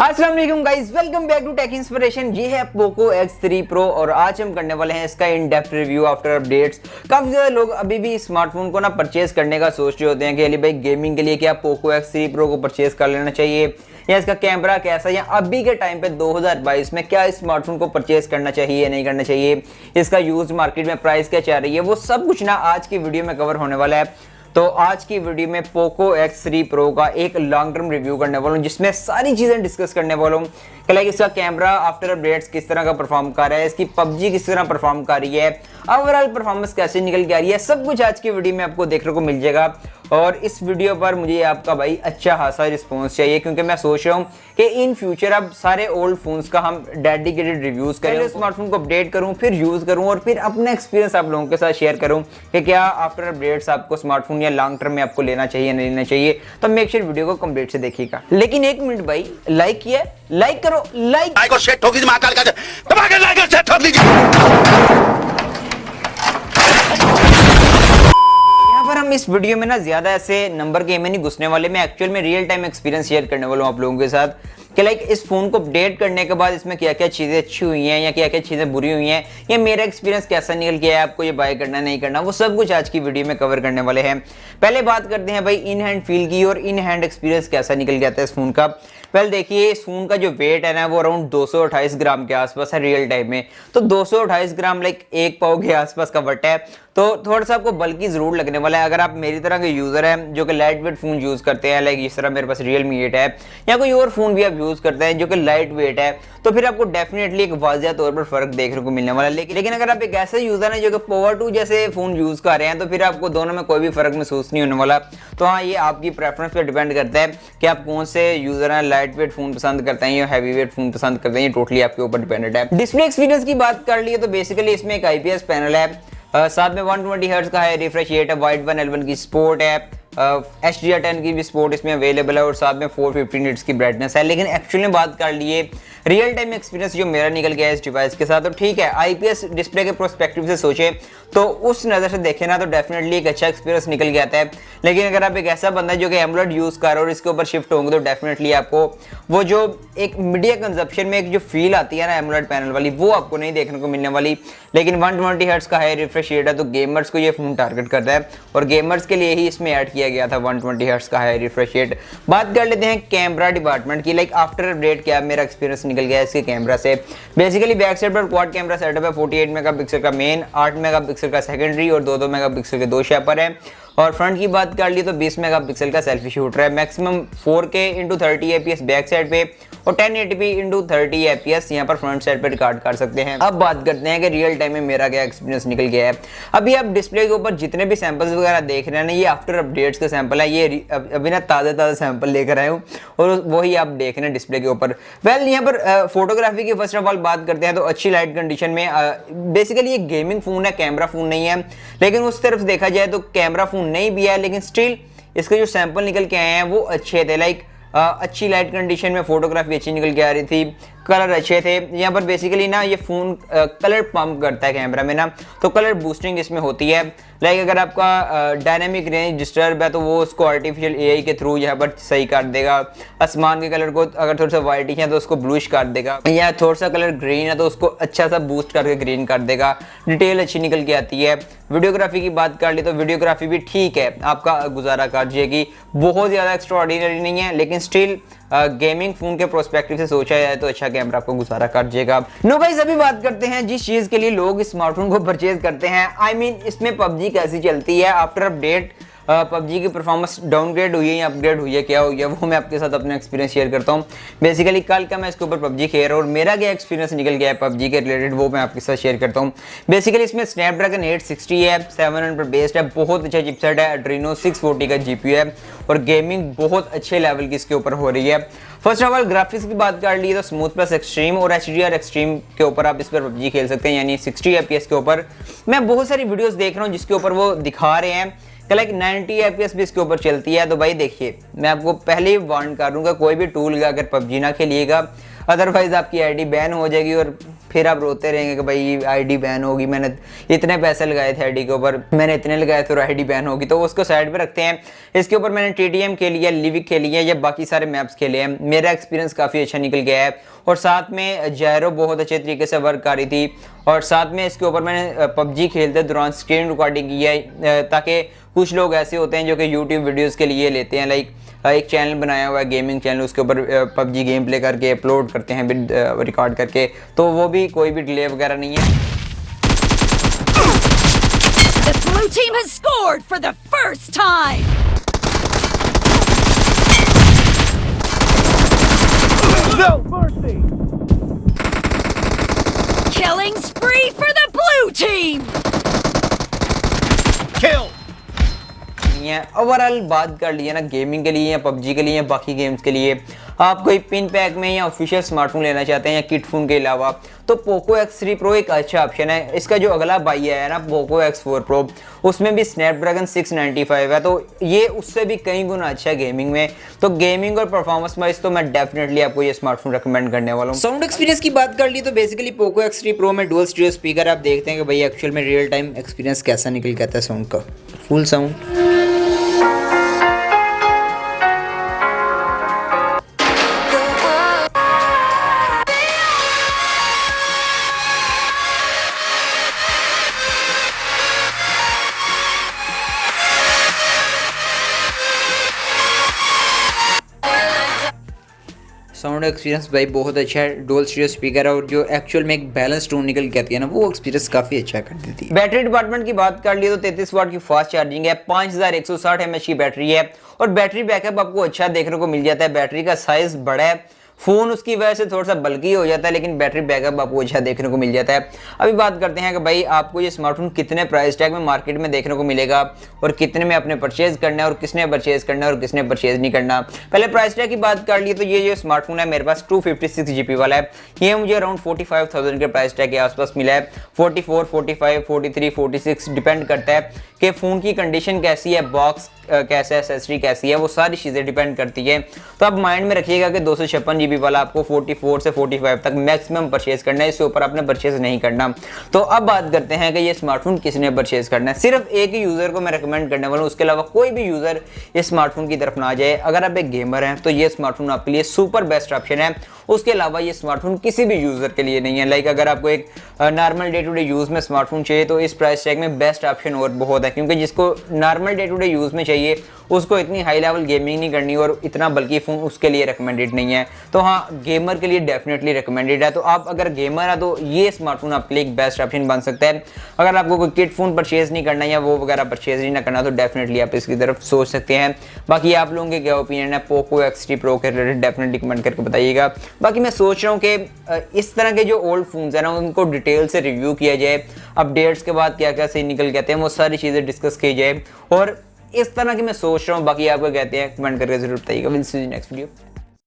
अस्सलाम वालेकुम guys, welcome back to tech inspiration. ये है पोको X3 Pro और आज हम करने वाले हैं इसका in depth review after updates. काफी ज्यादा लोग अभी भी स्मार्टफोन को ना परचेज करने का सोच रहे होते हैं कि अली भाई गेमिंग के लिए क्या पोको X3 Pro को परचेज कर लेना चाहिए या इसका कैमरा कैसा, या अभी के टाइम पे 2022 में क्या इस स्मार्टफोन को परचेज करना चाहिए या नहीं करना चाहिए, इसका यूज मार्केट में प्राइस क्या चाह रही है, वो सब कुछ ना आज की वीडियो में कवर होने वाला है। तो आज की वीडियो में पोको X3 Pro का एक लॉन्ग टर्म रिव्यू करने वाला हूँ जिसमें सारी चीजें डिस्कस करने वाला हूँ कि लाइक इसका कैमरा आफ्टर अपडेट्स किस तरह का परफॉर्म कर रहा है, इसकी पबजी किस तरह परफॉर्म कर रही है, ओवरऑल परफॉर्मेंस कैसे निकल के आ रही है, सब कुछ आज की वीडियो में आपको देखने को मिल जाएगा। और इस वीडियो पर मुझे आपका भाई अच्छा खासा रिस्पॉन्स चाहिए क्योंकि मैं सोच रहा हूँ कि इन फ्यूचर अब सारे ओल्ड फोन्स का हम डेडिकेटेड रिव्यूज करें, स्मार्टफोन को अपडेट करूँ, फिर यूज करूँ और फिर अपना एक्सपीरियंस आप लोगों के साथ शेयर करूँ कि क्या आफ्टर अपडेट्स आपको स्मार्टफोन या लॉन्ग टर्म में आपको लेना चाहिए या नहीं लेना चाहिए। तो मेक श्योर वीडियो को कंप्लीट से देखिएगा। लेकिन एक मिनट भाई, लाइक किया, लाइक करो, लाइक को सेट ठोक दीजिए, महाकाल का दबा के लाइक सेट ठोक दीजिए। पर हम इस वीडियो में ना ज्यादा ऐसे नंबर गेम में नहीं घुसने वाले, मैं एक्चुअल में रियल टाइम एक्सपीरियंस शेयर करने वाला हूँ आप लोगों के साथ कि लाइक इस फोन को अपडेट करने के बाद इसमें क्या क्या चीजें अच्छी हुई हैं या क्या क्या चीजें बुरी हुई हैं, या मेरा एक्सपीरियंस कैसा निकल गया है, आपको ये बाय करना नहीं करना, वो सब कुछ आज की वीडियो में कवर करने वाले हैं। पहले बात करते हैं भाई इन हैंड फील की और इन हैंड एक्सपीरियंस कैसा निकल जाता है इस फोन का। वेल देखिए, इस फोन का जो वेट है ना वो अराउंड 228 ग्राम के आसपास है रियल टाइम में। तो 228 ग्राम लाइक एक पाव के आसपास का वट है, तो थोड़ा सा आपको बल्कि जरूर लगने वाला है। अगर आप मेरी तरह के यूजर हैं जो कि लाइट वेट फोन यूज करते हैं, लाइक जिस तरह मेरे पास Realme 8 है या कोई और फोन भी आप यूज करते हैं जो कि लाइट वेट है, तो फिर आपको डेफिनेटली एक वाजिया तौर पर फर्क देखने को मिलने वाला है। लेकिन अगर आप एक ऐसे यूजर हैं जो कि पावर 2 जैसे फोन यूज कर रहे हैं तो फिर आपको दोनों में कोई भी फर्क महसूस नहीं होने वाला। तो हाँ, ये आपकी प्रेफरेंस पे डिपेंड करता है कि आप कौन से यूजर हैं, लाइट वेट फोन पसंद करते हैं या हैवी वेट फोन पसंद करते हैं, ये टोटली आपके ऊपर डिपेंडेंट है। डिस्प्ले एक्सपीरियंस की बात कर लिए तो बेसिकली इसमें एक IPS पैनल है, साथ में 120 हर्ट्ज का है रिफ्रेश रेट है, वाइड 1L1 की सपोर्ट है, HDR10 की भी सपोर्ट इसमें अवेलेबल है और साथ में 450 निट्स की ब्राइटनेस है। लेकिन एक्चुअली बात कर लिए रियल टाइम एक्सपीरियंस जो मेरा निकल गया है इस डिवाइस के साथ, तो ठीक है IPS डिस्प्ले के प्रोस्पेक्टिव से सोचे तो उस नज़र से देखे ना तो डेफिनेटली एक अच्छा एक्सपीरियंस निकल के आता है। लेकिन अगर आप एक ऐसा बंदा जो कि एमोलेड यूज़ कर रहे हो और इसके ऊपर शिफ्ट होंगे तो डेफिनेटली आपको वो जो एक मीडिया कंजप्शन में एक जो फील आती है ना एमोलेड पैनल वाली, वो आपको नहीं देखने को मिलने वाली। लेकिन 120 हर्ट्ज का है रिफ्रेश रेट है तो गेमर्स को ये फोन टारगेट करता है और गेमर्स के लिए ही इसमें ऐड किया गया था 120 हर्ट्ज का है रिफ्रेश रेट। बात कर लेते हैं कैमरा डिपार्टमेंट की, लाइक आफ्टर अपडेट क्या मेरा एक्सपीरियंस निकल गया है इसके कैमरा से। बेसिकली बैक साइड पर क्वाड कैमरा सेटअप है, 48 मेगापिक्सल का मेन, 8 मेगापिक्सल का सेकेंडरी और 2 मेगापिक्सल के 2 शैपर है। और फ्रंट की बात कर ली तो 20 मेगापिक्सल का सेल्फी शूटर है, maximum 4K × 30 fps back side पे और 1080p × 30 fps यहाँ पर फ्रंट साइड पे रिकॉर्ड कर सकते हैं। अब बात करते हैं कि रियल टाइम में मेरा क्या एक्सपीरियंस निकल गया है। अभी आप डिस्प्ले के ऊपर जितने भी सैंपल्स वगैरह देख रहे हैं ना, ये आफ्टर अपडेट्स के सैंपल है, ये अभी ना ताज़ा सैंपल लेकर आए हूँ और वही आप देख रहे हैं डिस्प्ले के ऊपर। वेल यहाँ पर फोटोग्राफी की फर्स्ट ऑफ ऑल बात करते हैं तो अच्छी लाइट कंडीशन में, बेसिकली ये गेमिंग फोन है, कैमरा फोन नहीं है। लेकिन उस तरफ देखा जाए तो कैमरा फोन नहीं भी है, लेकिन स्टिल इसके जो सैंपल निकल के आए हैं वो अच्छे थे। लाइक अच्छी लाइट कंडीशन में फोटोग्राफी अच्छी निकल के आ रही थी, कलर अच्छे थे। यहाँ पर बेसिकली ना ये फ़ोन कलर पंप करता है कैमरा में ना, तो कलर बूस्टिंग इसमें होती है। लाइक अगर आपका डायनेमिक रेंज डिस्टर्ब है तो वो उसको आर्टिफिशियल AI के थ्रू यहाँ पर सही कर देगा। आसमान के कलर को अगर थोड़ा सा वाइटिश है तो उसको ब्लूइश कर देगा, या थोड़ा सा कलर ग्रीन है तो उसको अच्छा सा बूस्ट करके ग्रीन कर देगा। डिटेल अच्छी निकल के आती है। वीडियोग्राफी की बात कर ली तो वीडियोग्राफी भी ठीक है, आपका गुजारा कर जाएगी, बहुत ज़्यादा एक्स्ट्रा ऑर्डिनरी नहीं है, लेकिन स्टिल गेमिंग फोन के प्रोस्पेक्टिव से सोचा जाए तो अच्छा कैमरा आपको गुजारा कर जाएगा। नो गाइस, अभी बात करते हैं जिस चीज के लिए लोग स्मार्टफोन को परचेज करते हैं, आई मीन इसमें पबजी कैसी चलती है आफ्टर अपडेट। पबजी की परफॉर्मेंस डाउनग्रेड हुई है या अपग्रेड हुई है, क्या हुई है, वो मैं आपके साथ अपना एक्सपीरियंस शेयर करता हूँ। बेसिकली कल का मैं इसके ऊपर पबजी खेल रहा हूँ और मेरा क्या एक्सपीरियंस निकल गया है पबजी के रिलेटेड, वो मैं आपके साथ शेयर करता हूँ। बेसिकली इसमें स्नैपड्रैगन 860 है, 700 बेस्ड है, बहुत अच्छा चिपसेट है, एड्रीनो 640 का GPU है और गेमिंग बहुत अच्छे लेवल की इसके ऊपर हो रही है। फर्स्ट ऑफ ऑल ग्राफिक्स की बात कर ली तो स्मूथ प्लस एक्सट्रीम और HDR एक्सट्रीम के ऊपर आप इस पर पबजी खेल सकते हैं, यानी 60 FPS के ऊपर। मैं बहुत सारी वीडियोस देख रहा हूँ जिसके ऊपर वो दिखा रहे हैं कि लाइक 90 FPS भी इसके ऊपर चलती है। तो भाई देखिए, मैं आपको पहले ही वार्न कर दूंगा, कोई भी टूल का अगर पबजी ना खेलिएगा, अदरवाइज आपकी ID बैन हो जाएगी और फिर आप रोते रहेंगे कि भाई आईडी बैन होगी, मैंने इतने पैसे लगाए थे आईडी के ऊपर, मैंने इतने लगाए थे और आईडी बैन होगी, तो उसको साइड पे रखते हैं। इसके ऊपर मैंने TTM खेली है, लिविक खेली है या बाकी सारे मैप्स खेले हैं। मेरा एक्सपीरियंस काफ़ी अच्छा निकल गया है और साथ में जायरो बहुत अच्छे तरीके से वर्क कर रही थी और साथ में इसके ऊपर मैंने PUBG खेलते दौरान स्क्रीन रिकॉर्डिंग की है, ताकि कुछ लोग ऐसे होते हैं जो कि यूट्यूब वीडियोज़ के लिए लेते हैं, लाइक एक चैनल बनाया हुआ है गेमिंग चैनल, उसके ऊपर PUBG गेम प्ले करके अपलोड करते हैं रिकॉर्ड करके, तो वो भी कोई भी डिले वगैरह नहीं है। The blue team has scored for the first time. No mercy. Killing spree for the blue team. Kill. Overall बात कर लिया ना गेमिंग के लिए या PUBG के लिए या बाकी गेम्स के लिए, आप कोई पिन पैक में या ऑफिशियल स्मार्टफोन लेना चाहते हैं या किट फोन के अलावा, तो पोको X3 Pro एक अच्छा ऑप्शन है। इसका जो अगला बाई है ना पोको X4 Pro, उसमें भी स्नैपड्रैगन 695 है, तो ये उससे भी कई गुना अच्छा है गेमिंग में। तो गेमिंग और परफॉर्मेंस वाइज तो मैं डेफिनेटली आपको ये स्मार्टफोन रिकमेंड करने वाला हूँ। साउंड एक्सपीरियंस की बात कर ली तो बेसिकली पोको X3 Pro में डुअल स्टीरियो स्पीकर, आप देखते हैं कि भाई एक्चुअल में रियल टाइम एक्सपीरियंस कैसा निकल के आता है साउंड का, फुल साउंड। साउंड एक्सपीरियंस भाई बहुत अच्छा है, डुअल स्टीरियो स्पीकर है और जो एक्चुअल में एक बैलेंस टोन निकल के आती है ना, वो एक्सपीरियंस काफ़ी अच्छा कर देती है। बैटरी डिपार्टमेंट की बात कर ली तो 33 वाट की फास्ट चार्जिंग है, 5160 mAh की बैटरी है और बैटरी बैकअप आपको अच्छा देखने को मिल जाता है। बैटरी का साइज बड़ा है, फ़ोन उसकी वजह से थोड़ा सा बल्कि हो जाता है, लेकिन बैटरी बैकअप आपको अच्छा देखने को मिल जाता है। अभी बात करते हैं कि भाई आपको ये स्मार्टफोन कितने प्राइस टैग में मार्केट में देखने को मिलेगा और कितने में आपने परचेज करना है और किसने परचेज करना है और किसने परचेज नहीं करना। पहले प्राइस टैग की बात कर ली तो ये जो स्मार्टफोन है मेरे पास 256 GB वाला है, ये मुझे अराउंड 45,000 के प्राइस टैग के आसपास मिला है। 44, 45, 43, 46 डिपेंड करता है कि फ़ोन की कंडीशन कैसी है, बॉक्स कैसा है, एसेसरी कैसी है, वो सारी चीज़ें डिपेंड करती है। तो आप माइंड में रखिएगा कि 256 GB वाला आपको 44 से 45 तक मैक्सिमम परचेज करना है, इससे ऊपर आपने परचेज नहीं करना। तो अब बात करते हैं कि ये स्मार्टफोन किसने परचेज करना है। सिर्फ एक ही यूज़र को मैं रिकमेंड करने वाला हूँ, उसके अलावा कोई भी यूज़र इस स्मार्टफोन की तरफ ना जाए। अगर आप एक गेमर हैं तो ये स्मार्टफोन आपके लिए सुपर बेस्ट ऑप्शन है, उसके अलावा ये स्मार्टफोन किसी भी यूज़र के लिए नहीं है। लाइक अगर आपको एक normal day to day use में स्मार्टफोन चाहिए तो इस प्राइस टैग में बेस्ट ऑप्शन और बहुत है, क्योंकि जिसको normal day to day use में चाहिए उसको इतनी हाई लेवल गेमिंग नहीं करनी और इतना बल्कि फ़ोन उसके लिए रिकमेंडेड नहीं है। तो हाँ, गेमर के लिए डेफिनेटली रिकमेंडेड है। तो आप अगर गेमर है तो ये स्मार्टफोन आपके लिए एक बेस्ट ऑप्शन बन सकता है। अगर आपको कोई किट फ़ोन परचेज नहीं करना या वो वगैरह परचेज नहीं करना तो डेफिनेटली आप इसकी तरफ सोच सकते हैं। बाकी आप लोगों के क्या ओपिनियन है पोको X3 Pro के रिलेटेड डेफिनेटली कमेंट करके बताइएगा। बाकी मैं सोच रहा हूँ कि इस तरह के जो ओल्ड फोन्स हैं ना उनको डिटेल से रिव्यू किया जाए, अपडेट्स के बाद क्या क्या सही निकल के आते हैं वो सारी चीज़ें डिस्कस की जाए और इस तरह की मैं सोच रहा हूँ। बाकी आप क्या कहते हैं कमेंट करके जरूर बताइएगा। Will see you next video.